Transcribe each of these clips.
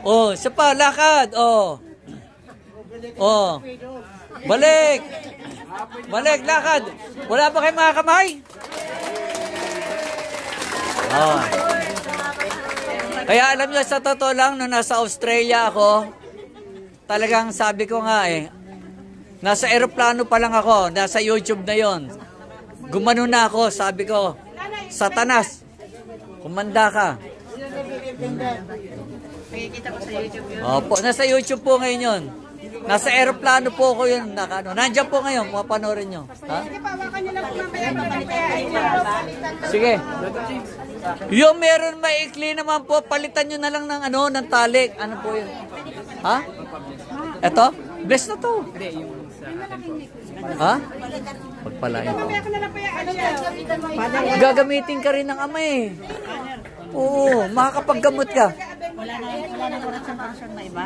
Oh, isa pa, lakad. Oh. Oh. Balik. Balik, lakad. Wala ba kayong mga kamay? Oh. Kaya alam nyo, sa totoo lang, nung nasa Australia ako, talagang sabi ko nga nasa aeroplano pa lang ako, nasa YouTube na yon. Gumano na ako, sabi ko, Satanas, kumanda ka. Nakikita ko sa YouTube yun. Opo, nasa YouTube po ngayon yun. Nasa aeroplano po ko yun. Nandiyan po ngayon, mapanorin nyo. Ha? Sige. Yung meron maikli naman po, palitan nyo na lang ng ng talik. Ano po yun? Ha? Eto? Bless na to. Ha? Pagpalain ko. Gagamitin ka rin ng ama eh. Oo, makakapaggamot ka. Wala nang orasyon na iba?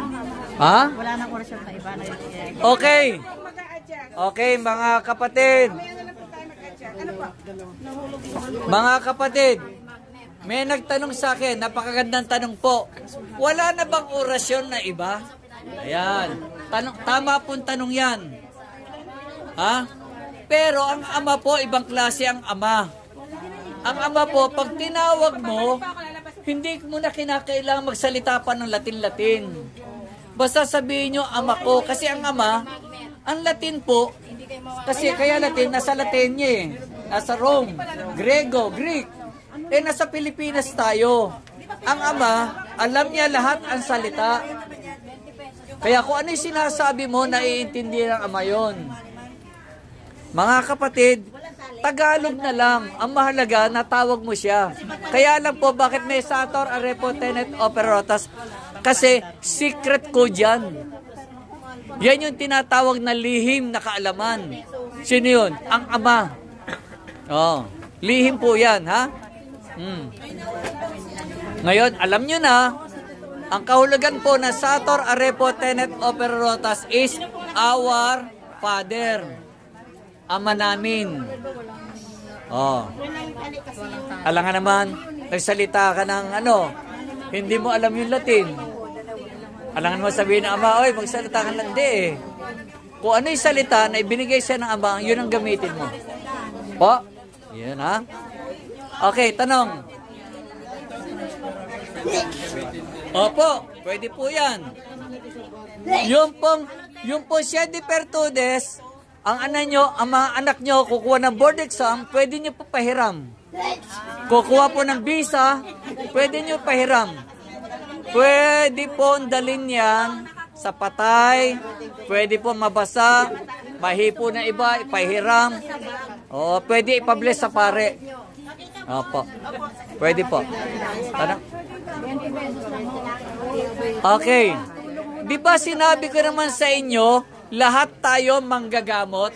Ha? Wala nang orasyon na iba. Okay. Okay, mga kapatid. Mga kapatid, may nagtanong sa akin, napakagandang tanong po. Wala na bang orasyon na iba? Ayan. Tama pong tanong yan. Ha? Pero ang ama po, ibang klase ang ama. Ang ama po, pag tinawag mo, hindi mo na kinakailangan magsalita pa ng Latin-Latin. Basta sabihin nyo, ama ko. Kasi ang ama, ang Latin po, kasi kaya Latin, nasa Latin niya eh. Nasa Rome, Grego, Greek. Nasa Pilipinas tayo. Ang ama, alam niya lahat ang salita. Kaya kung ano yung sinasabi mo, naiintindihan ng ama yon. Mga kapatid, Tagalog na lang. Ang mahalaga, natawag mo siya. Kaya lang po, bakit may Sator, Arepo, Tenet, Operotas? Kasi secret ko dyan. Yan yung tinatawag na lihim na kaalaman. Sino yun? Ang ama. Oh, lihim po yan, ha? Ngayon, alam nyo na, ang kahulugan po na Sator, Arepo, Tenet, Operotas is our Father. Ama namin. Oh. Alam nga naman, nagsalita ka ng hindi mo alam yung Latin. Alangan mo sabihin ng ama, oy, magsalita ka lang di eh. Kung ano yung salita na ibinigay siya ng ama, yun ang gamitin mo. Po? Yun ha? Okay, tanong. Opo, pwede po yan. Yung po siya di pertudes, ang mga anak nyo, kukuha ng board exam, pwede nyo po pahiram. Kukuha po ng visa, pwede nyo pahiram. Pwede po dalhin yan sa patay, pwede po mabasa, mahipo na iba, ipahiram. O, pwede ipabless sa pare. Opo. Pwede po. Ano? Okay. Di ba sinabi ko naman sa inyo, lahat tayo manggagamot?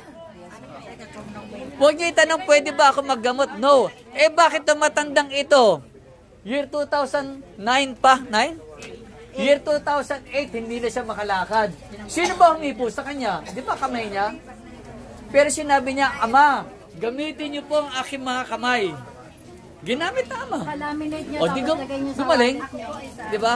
Huwag niyo itanong, pwede ba ako maggamot? No. Bakit matandang ito? Year 2009 pa? 9? Year 2008, hindi na siya makalakad. Sino ba humipo sa kanya? Di ba kamay niya? Pero sinabi niya, Ama, gamitin niyo po ang aking mga kamay. Ginamit na ama. O di gumaling? Di ba?